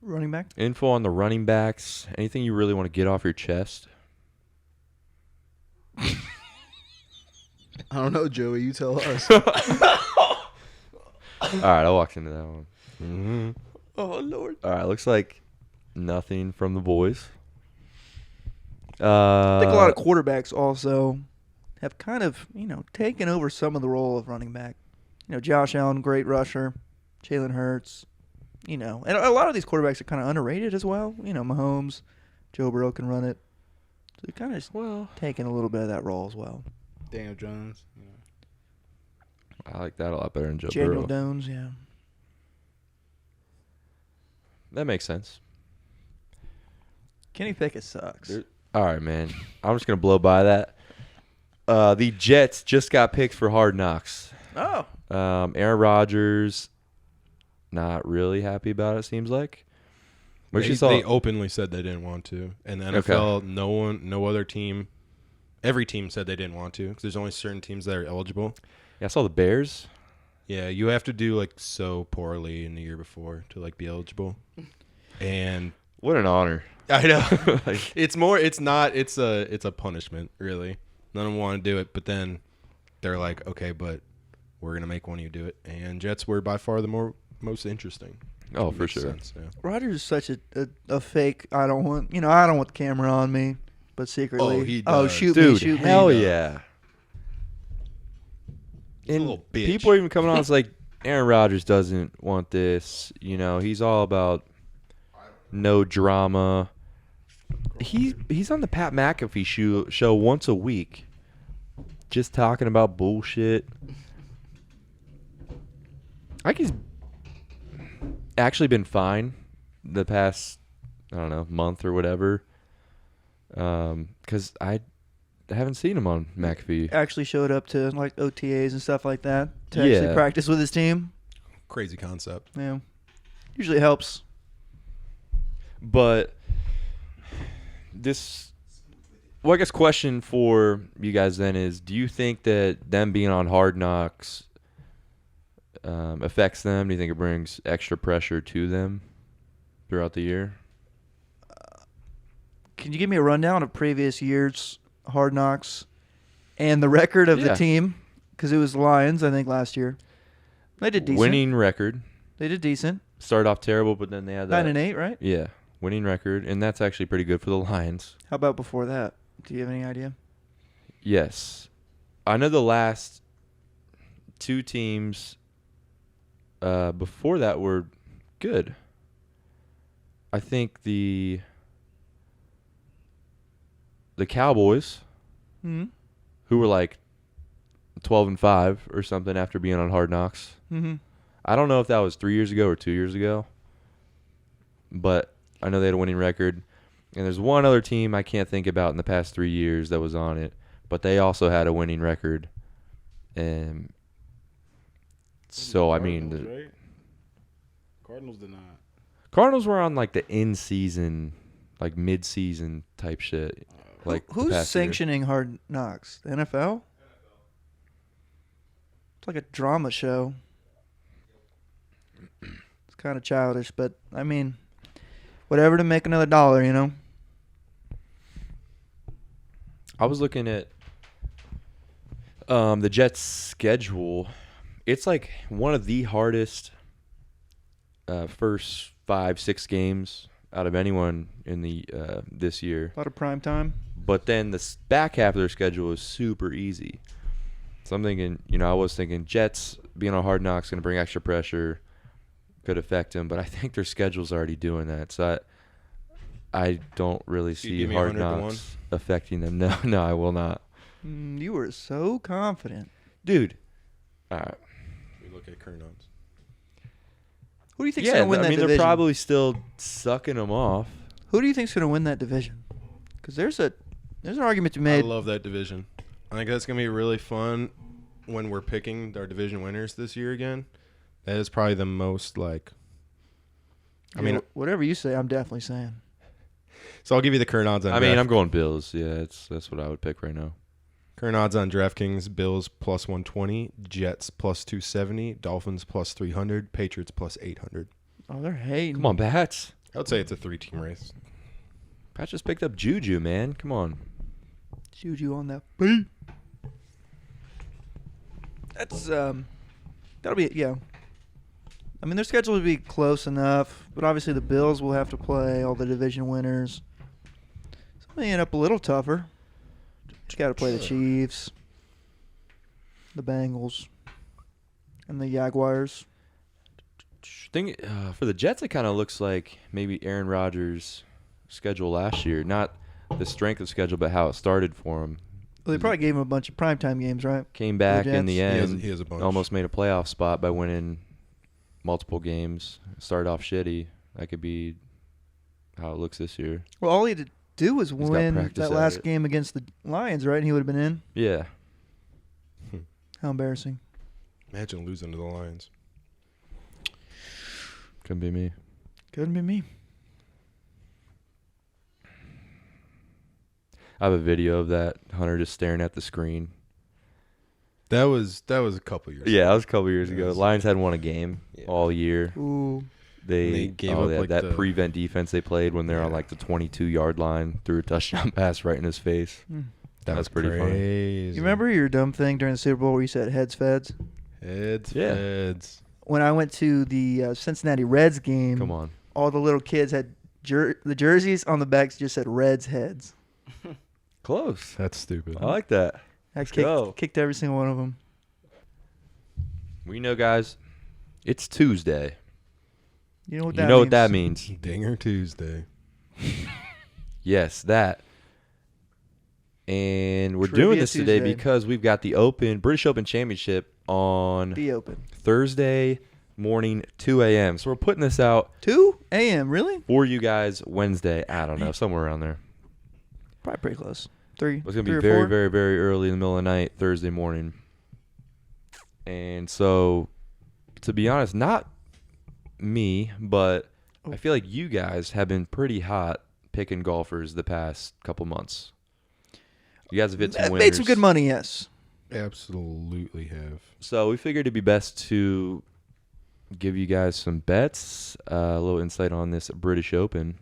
Running back? info on the running backs? Anything you really want to get off your chest? I don't know, Joey. You tell us. All right. I walked into that one. Mm-hmm. Oh, Lord. All right. Looks like nothing from the boys. I think a lot of quarterbacks also have kind of, taken over some of the role of running back. Josh Allen, great rusher. Jalen Hurts, and a lot of these quarterbacks are kind of underrated as well. Mahomes, Joe Burrow can run it. So they're kind of taking a little bit of that role as well. Daniel Jones. I like that a lot better than Joe Daniel Burrow. Jones, yeah. That makes sense. Kenny Pickett sucks. All right, man. I'm just gonna blow by that. The Jets just got picked for Hard Knocks. Oh. Aaron Rodgers, not really happy about it. Seems like. They openly said they didn't want to, and the NFL, no other team, every team said they didn't want to because there's only certain teams that are eligible. Yeah, I saw the Bears Yeah, you have to do like so poorly in the year before to like be eligible. And What an honor. I know. It's more it's not it's a punishment, really. None of them want to do it, but then they're like, "Okay, but we're going to make one of you do it." And Jets were by far the most interesting. Oh, Which for makes sure. sense, yeah. Rodgers is such a fake. I don't want the camera on me, but secretly, Oh, he does. shoot Dude, me, shoot hell me. yeah. He's a And little bitch. people are even coming on. It's like Aaron Rodgers doesn't want this. He's all about no drama. He's on the Pat McAfee show once a week, just talking about bullshit. Like he's actually been fine the past, I don't know, month or whatever. Because I haven't seen him on McAfee. Actually showed up to like OTAs and stuff like that to actually Yeah. practice with his team. Crazy concept. Yeah, usually helps. But I guess question for you guys then is, do you think that them being on Hard Knocks affects them? Do you think it brings extra pressure to them throughout the year? Can you give me a rundown of previous years' Hard Knocks and the record of the Yeah. team? Because it was the Lions, I think, last year. They did decent. Winning record. They did decent. Started off terrible, but then they had that. 9-8, right? Yeah, winning record, and that's actually pretty good for the Lions. How about before that? Do you have any idea? Yes. I know the last two teams before that were good. I think the Cowboys, Mm-hmm. who were like 12-5 or something after being on Hard Knocks. Mm-hmm. I don't know if that was 3 years ago or 2 years ago, but I know they had a winning record. And there's one other team I can't think about in the past 3 years that was on it, but they also had a winning record. And so, I mean, Cardinals, right? Cardinals did not. Cardinals were on like the in-season, like mid-season type shit. Like the Who's past year. sanctioning Hard Knocks? The NFL? It's like a drama show. It's kind of childish, but I mean, whatever to make another dollar, you know? I was looking at the Jets' schedule. It's like one of the hardest first 5-6 games out of anyone in the this year. A lot of prime time. But then the back half of their schedule is super easy. So I'm thinking, I was thinking Jets being on Hard Knocks going to bring extra pressure, could affect them. But I think their schedule's already doing that. So I don't really So you see give me Hard 100 to Knocks affecting them. No, I will not. You were so confident. Dude. We look at current odds. Who do you think's Yeah, going to win that I mean, division? they're probably still sucking them off. Who do you think's going to win that division? Because there's an argument to be I made. love that division. I think that's going to be really fun when we're picking our division winners this year again. That is probably the most like. I mean, whatever you say, I'm definitely saying. so I'll give you the current odds on. I'm going Bills. Yeah, that's what I would pick right now. Current odds on DraftKings: Bills plus 120, Jets plus 270, Dolphins plus 300, Patriots plus 800. Oh, they're hating. Come on, Bats. I would say it's a 3-team race. Pat just picked up Juju, man. Come on. Juju on that beat. That's that'll be yeah. I mean, their schedule would be close enough, but obviously the Bills will have to play all the division winners. So it may end up a little tougher. You got to play the Chiefs, the Bengals, and the Jaguars. For the Jets, it kind of looks like maybe Aaron Rodgers' schedule last year. Not the strength of schedule, but how it started for him. Well, they probably gave him a bunch of primetime games, right? Came back in the Jets? end. He has a bunch. Almost made a playoff spot by winning multiple games. Started off shitty. That could be how it looks this year. Well, all he had to do was got win practice that at last it. game against the Lions, right? And he would have been in. Yeah. How embarrassing. Imagine losing to the Lions. Couldn't be me. Couldn't be me. I have a video of that Hunter just staring at the screen. That was a couple years. Yeah, ago. that was a couple years ago. Yes. Lions hadn't won a game all year. Ooh. They gave up, had like, that the- prevent defense they played when they're on like the 22-yard line, threw a touchdown pass right in his face. That was pretty funny. crazy. You remember your dumb thing during the Super Bowl where you said heads feds? Heads, Yeah. feds. When I went to the Cincinnati Reds game, Come on. all the little kids had the jerseys on the backs just said Reds heads. Close. That's stupid. I like that. I Let's go. kicked every single one of them. We know, guys, it's Tuesday. You know what You that know means? what that means. Dinger Tuesday. Yes, that. And we're Trivia doing this today Tuesday. because we've got the British Open Championship on Be open. Thursday morning, 2 a.m. So we're putting this out 2 a.m. Really? for you guys Wednesday. I don't know, somewhere around there. Probably pretty close. 3. It's going to 3 be or very, 4? very, very early in the middle of the night, Thursday morning. And so, to be honest, not me, but I feel like you guys have been pretty hot picking golfers the past couple months. You guys have hit some winners. Made some good money, yes. Absolutely have. So we figured it'd be best to give you guys some bets, a little insight on this British Open.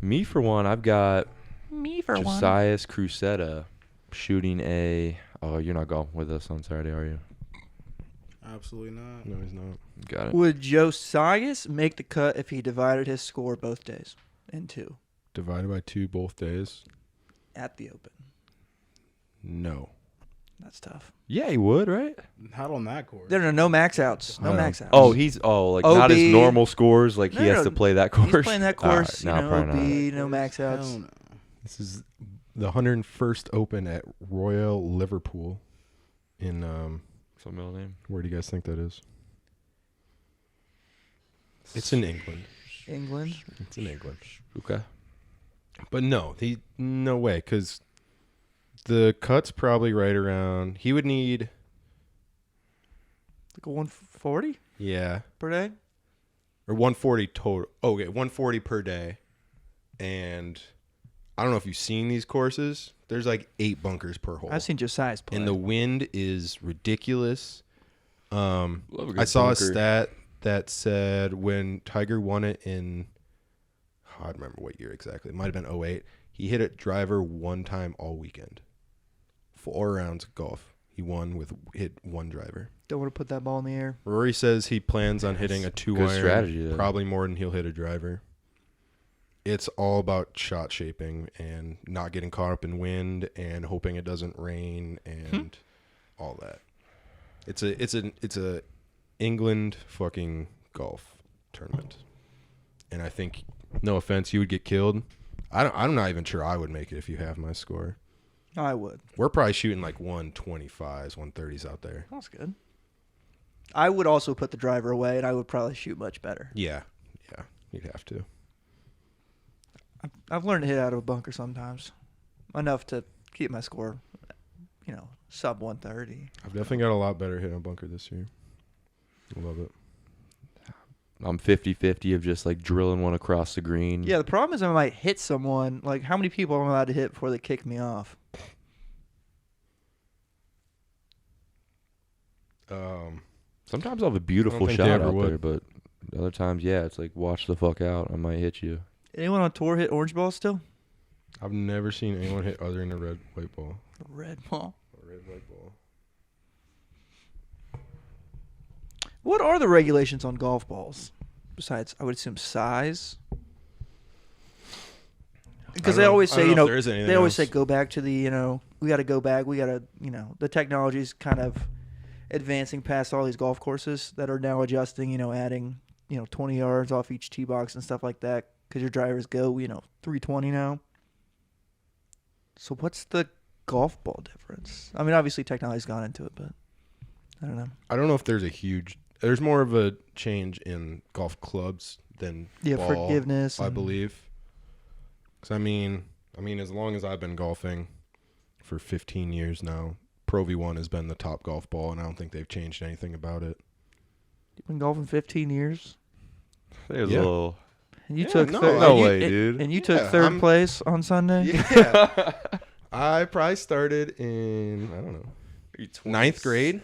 Me, for one, I've got Josias Crusetta shooting a... Oh, you're not going with us on Saturday, are you? Absolutely not. No, he's not. Got it. Would Josias make the cut if he divided his score both days in 2 Divided by 2 both days? at the Open? No. That's tough. Yeah, he would, right? Not on that course. No max outs. No Oh. max outs. Oh, not his OB. normal scores. Like No, he has no, to play that course. he's playing that All right, course. no, you know, probably OB, no max outs. Hell no. This is the 101st Open at Royal Liverpool in What's the middle name? where do you guys think that is? It's in England. England. It's in England. Okay. But no way, because the cut's probably right around. He would need, Like a 140 yeah, per day. or 140 total. Okay, 140 per day. And I don't know if you've seen these courses. There's like 8 bunkers per hole. I've seen Josias play. And the wind is ridiculous. Love a good I saw bunker. a stat that said when Tiger won it in, I don't remember what year exactly. It might have been 08. He hit a driver one time all weekend. 4 rounds of golf. He hit one driver. Don't want to put that ball in the air. Rory says he plans on hitting a 2 good iron. strategy, though. Probably more than he'll hit a driver. It's all about shot shaping and not getting caught up in wind and hoping it doesn't rain and all that. It's a England fucking golf tournament. And I think, no offense, you would get killed. I'm not even sure I would make it if you have my score. I would. We're probably shooting like 125s, 130s out there. That's good. I would also put the driver away, and I would probably shoot much better. Yeah, you'd have to. I've learned to hit out of a bunker sometimes, enough to keep my score, sub 130. I've definitely got a lot better hit on bunker this year. Love it. I'm 50-50 of just like drilling one across the green. Yeah, the problem is I might hit someone. Like, how many people am I allowed to hit before they kick me off? Sometimes I'll have a beautiful think they shot ever out would. there, but other times, yeah, it's like watch the fuck out. I might hit you. Anyone on tour hit orange ball still? I've never seen anyone hit other than a red white ball. Red ball. A red white ball. What are the regulations on golf balls? Besides, I would assume size. Because they always say, there is anything they always else. say go back to the, we got to go back. We got to, the technology's kind of advancing past all these golf courses that are now adjusting, adding, 20 yards off each tee box and stuff like that because your drivers go, 320 now. So what's the golf ball difference? I mean, obviously technology's gone into it, but I don't know. I don't know if there's more of a change in golf clubs than ball, forgiveness. I believe. Because I mean, as long as I've been golfing for 15 years now, Pro V1 has been the top golf ball, and I don't think they've changed anything about it. You've been golfing 15 years? There's Yeah. a little. And you Yeah, took no, third. no and you- way, and- dude. And you took Yeah, third I'm- place on Sunday. Yeah. I probably started in, I don't know, 9th grade,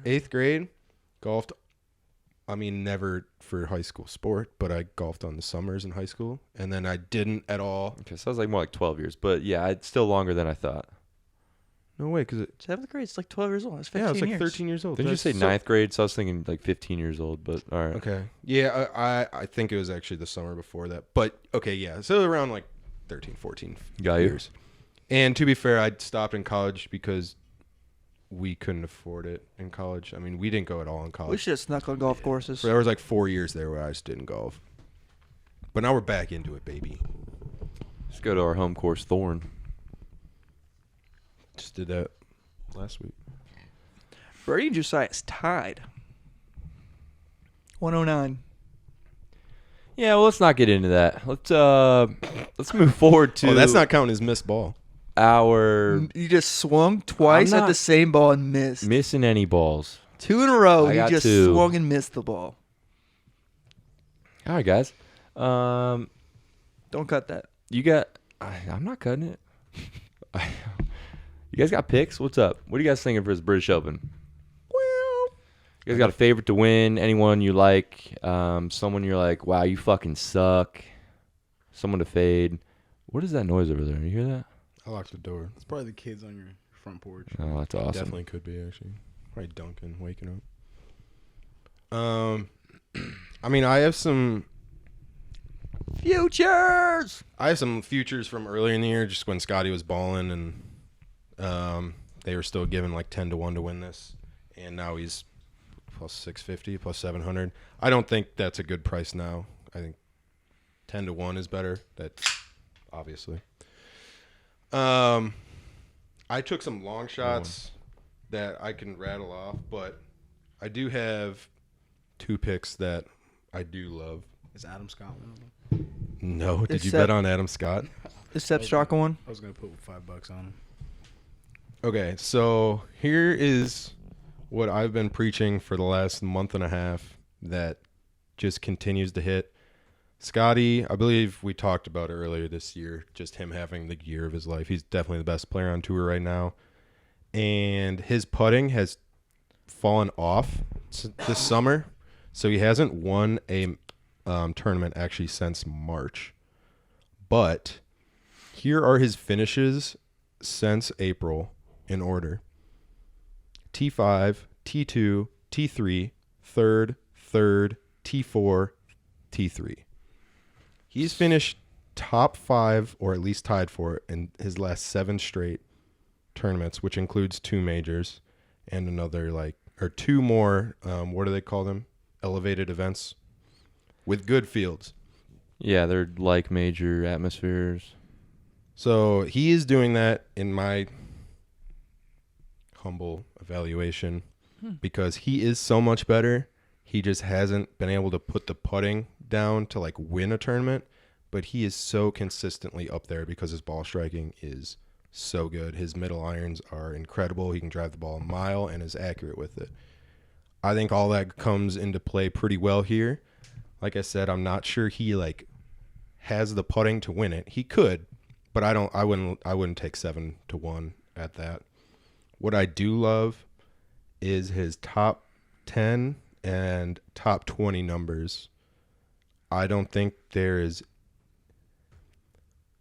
8th grade. Golfed, I mean, never for high school sport, but I golfed on the summers in high school. And then I didn't at all. Okay, sounds like more like 12 years. But yeah, it's still longer than I thought. No way, because it, 7th grade, it's like 12 years old. It's 15 yeah, I was like years. 13 years old. Didn't you That's say so- ninth grade? So I was thinking like 15 years old, but all right. Okay. Yeah, I think it was actually the summer before that. But, okay, yeah. So around like 13, 14 Got you. years. And to be fair, I stopped in college because we couldn't afford it in college. I mean, we didn't go at all in We college. should have snuck on golf courses. There was like 4 years there where I just didn't golf. But now we're back into it, baby. Let's go to our home course, Thorn. Just did that last week. Brady and Josiah's tied. 109. Yeah, well, let's not get into that. Let's move forward to Oh, that's not counting as missed ball. our You just swung twice I'm at not the same ball and missed. missing any balls. 2 in a row. I You got just 2. swung and missed the ball. All right, guys. Don't cut that. You got. I'm not cutting it. You guys got picks? What's up? What are you guys thinking for this British Open? Well, You guys got a favorite to win? Anyone you like? Someone you're like, wow, you fucking suck. Someone to fade. What is that noise over there? You hear that? I locked the door. It's probably the kids on your front porch. Oh, that's awesome. Definitely could be, actually. Probably Duncan waking up. I mean, I have some futures. futures from earlier in the year, just when Scotty was balling, and they were still giving like 10-1 to win this, and now he's plus 650, plus 700. I don't think that's a good price now. I think 10-1 is better. That obviously. I took some long shots that I can rattle off, but I do have 2 picks that I do love. Is Adam Scott one of them? No, did Is you Seth- bet on Adam Scott? Is Sepp Straka one? I was gonna put $5 on him. Okay, so here is what I've been preaching for the last month and a half that just continues to hit. Scotty, I believe we talked about it earlier this year, just him having the year of his life. He's definitely the best player on tour right now. And his putting has fallen off this summer, so he hasn't won a tournament actually since March. But here are his finishes since April in order. T5, T2, T3, third, T4, T3. He's finished top 5, or at least tied for it, in his last 7 straight tournaments, which includes 2 majors and another, or 2 more, what do they call them? Elevated events with good fields. Yeah, they're like major atmospheres. So he is doing that, in my humble evaluation, because he is so much better. He just hasn't been able to put the putting down to win a tournament, but he is so consistently up there because his ball striking is so good. His middle irons are incredible. He can drive the ball a mile and is accurate with it. I think all that comes into play pretty well here. Like I said, I'm not sure he has the putting to win it. He could, but I wouldn't take 7-1 at that. What I do love is his top 10 and top 20 numbers. I don't think there is.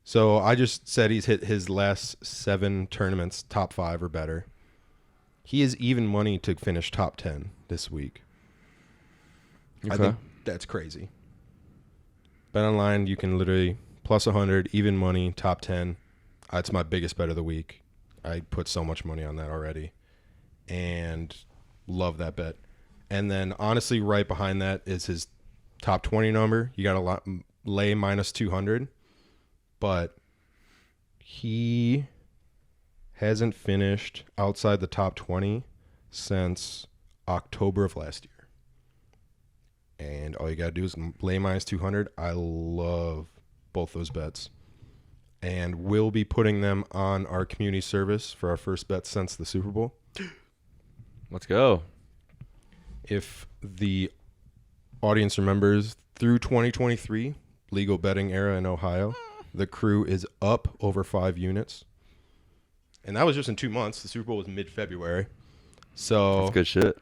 So I just said he's hit his last 7 tournaments top 5 or better. He is even money to finish top 10 this week. I Okay. think that's crazy. Bet online, you can literally plus 100, even money, top 10. That's my biggest bet of the week. I put so much money on that already, and love that bet. And then honestly, right behind that is his top 20 number. You got to lay minus 200, but he hasn't finished outside the top 20 since October of last year. And all you got to do is lay minus 200. I love both those bets. And we'll be putting them on our community service for our first bet since the Super Bowl. Let's go. If the audience remembers, through 2023, legal betting era in Ohio, the crew is up over 5 units. And that was just in 2 months. The Super Bowl was mid-February. So That's good shit.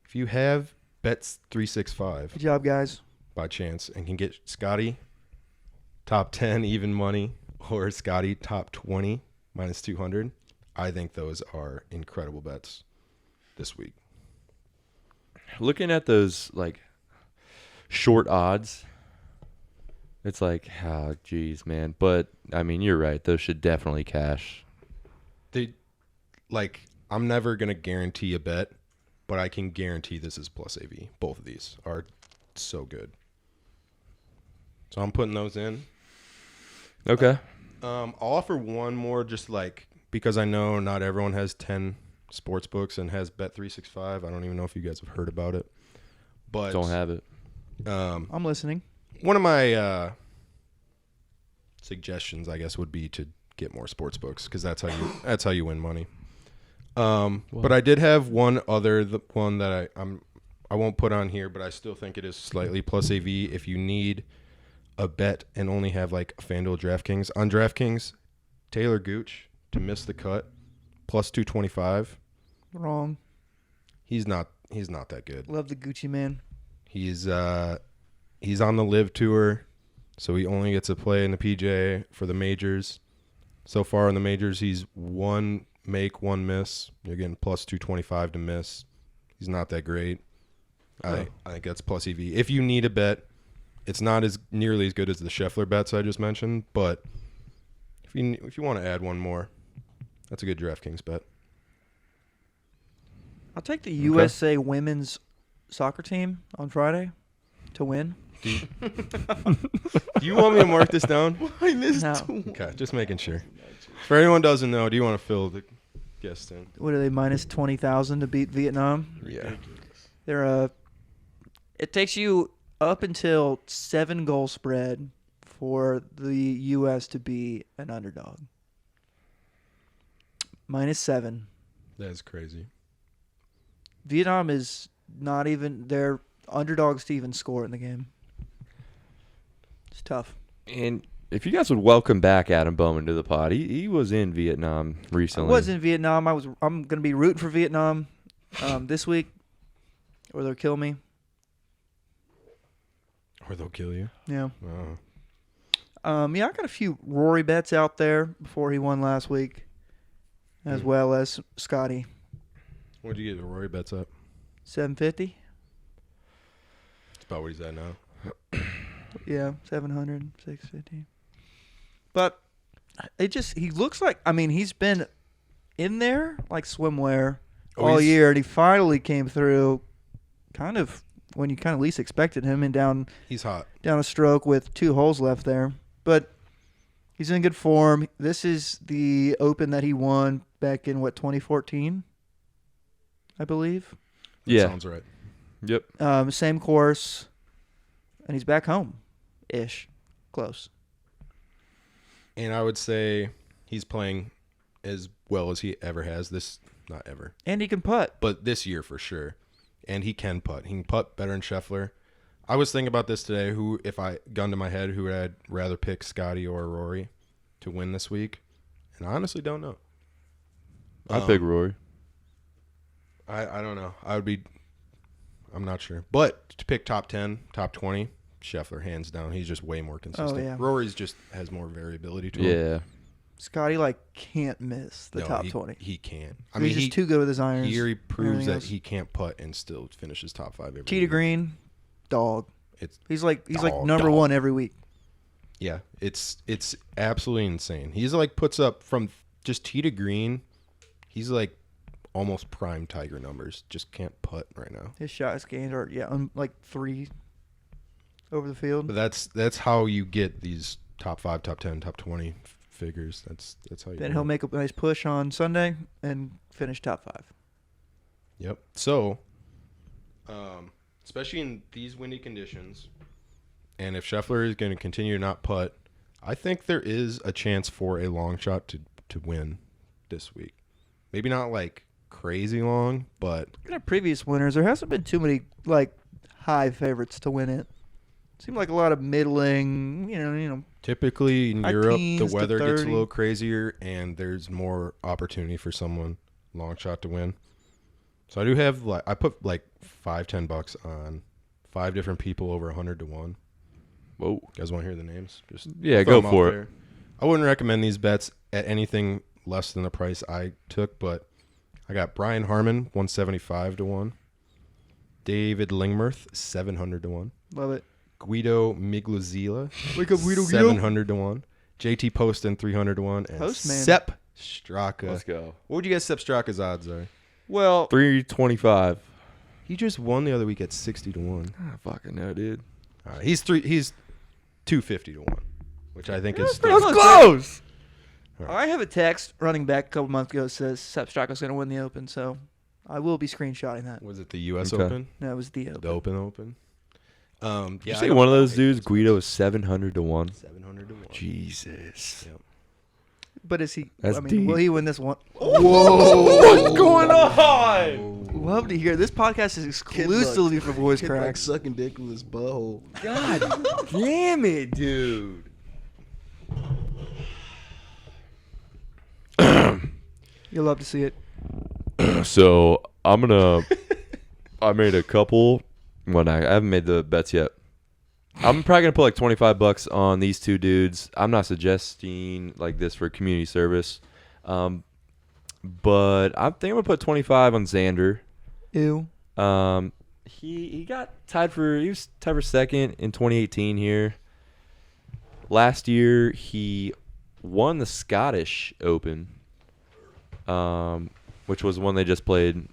if you have bets 365 Good job, guys. by chance and can get Scotty top 10 even money or Scotty top 20 minus 200, I think those are incredible bets this week. Looking at those like short odds, it's like, oh, geez, man. But I mean, you're right. Those should definitely cash. I'm never going to guarantee a bet, but I can guarantee this is plus AV. Both of these are so good. So I'm putting those in. Okay. I'll offer one more just because I know not everyone has 10 sports books and has Bet365. I don't even know if you guys have heard about it. But Don't have it. I'm listening. one of my suggestions, I guess, would be to get more sports books because that's how you win money. But I did have one one that I won't put on here, but I still think it is slightly plus AV if you need a bet and only have like FanDuel DraftKings. On DraftKings, Taylor Gooch to miss the cut plus 225. Wrong. He's not that good. Love the Gucci man. He's on the Live Tour, so he only gets to play in the PGA for the majors. So far in the majors, he's one make, one miss. You're getting plus 225 to miss. He's not that great. I think that's plus EV. If you need a bet, it's not as nearly as good as the Scheffler bets I just mentioned, but if you want to add one more, that's a good DraftKings bet. I'll take the USA women's soccer team on Friday to win. Do you want me to mark this down? No. Okay, just making sure. For anyone who doesn't know, do you want to fill the guest in? What are they, minus 20,000 to beat Vietnam? Yeah. They're it takes you up until 7-goal spread for the U.S. to be an underdog. -7. That is crazy. Vietnam is not even, they're underdogs to even score in the game. It's tough. And if you guys would welcome back Adam Bowman to the pod, he was in Vietnam recently. I was in Vietnam. I'm going to be rooting for Vietnam this week, or they'll kill me. Or they'll kill you. Yeah. Oh. Yeah, I got a few Rory bets out there before he won last week, as well as Scotty. What'd you get the Rory bets up? 750. It's about what he's at now. Yeah, 700, 650. But he looks like, I mean, he's been in there like swimwear all year, and he finally came through kind of when you kind of least expected him, and he's hot. Down a stroke with 2 holes left there. But he's in good form. This is the Open that he won back in, 2014, I believe? Yeah. Sounds right. Yep. Same course, and he's back home-ish. Close. And I would say he's playing as well as he ever has. Not ever. And he can putt. But this year for sure. And he can putt. He can putt better than Scheffler. I was thinking about this today, if I gun to my head, who I'd rather pick, Scotty or Rory, to win this week. And I honestly don't know. I'd pick Rory. I don't know. I'm not sure. But to pick top 10, top 20, Scheffler, hands down. He's just way more consistent. Oh, yeah. Rory's just has more variability to him. Yeah. Scotty, can't miss the top 20. He can't. He's just too good with his irons. Here he proves that else. he can't putt and still finishes top 5 every Tee to week. green, dog. He's like dog, number dog. 1 every week. Yeah, it's absolutely insane. He's puts up from just tee to green. He's almost prime Tiger numbers. Just can't putt right now. His shots gained are 3 over the field. But that's how you get these top 5, top 10, top 20 figures. That's how you. Then do he'll it. make a nice push on Sunday and finish top 5. Yep. So, especially in these windy conditions, and if Scheffler is going to continue to not putt, I think there is a chance for a long shot to win this week. Maybe not crazy long, but In our previous winners, there hasn't been too many high favorites to win it. Seemed like a lot of middling, you know. Typically in High Europe, the teens to weather gets a 30. little crazier, and there's more opportunity for someone long shot to win. So I do have I put like $5-10 on 5 different people over 100 to 1. Whoa. You guys want to hear the names? Just Yeah, throw go 'em out for it. there. I wouldn't recommend these bets at anything less than the price I took, but I got Brian Harmon 175 to 1, David Lingmerth 700 to 1, Love it. Guido Migluzila Wake up, Guido. 700 to 1, JT Poston 300 to 1, and Postman. Sepp Straka. Let's go. What would you guess Sepp Straka's odds are? Well, 325. He just won the other week at 60 to 1. I fucking know, dude. He's 250 to 1, which I think is That's still pretty Close. I have a text running back a couple months ago that says Sepp Straka's going to win the Open, so I will be screenshotting that. Was it the U.S. Okay. Open? No, it was the Open. The Open. Did you I say don't- one of those dudes, Guido, is 700 to 1? 700 to 1. Jesus. Yep. But is he? That's I mean, deep. will he win this one? What's going on? Love to hear. This podcast is exclusively for voice Kid like cracks. sucking dick with his butthole. God damn it, dude. You'll love to see it. So I made a couple. Well, I haven't made the bets yet. I'm probably gonna put like $25 on these two dudes. I'm not suggesting like this for community service, but I think I'm gonna put 25 on Xander. Ew. He was tied for second in 2018 here. Last year he won the Scottish Open, which was one they just played.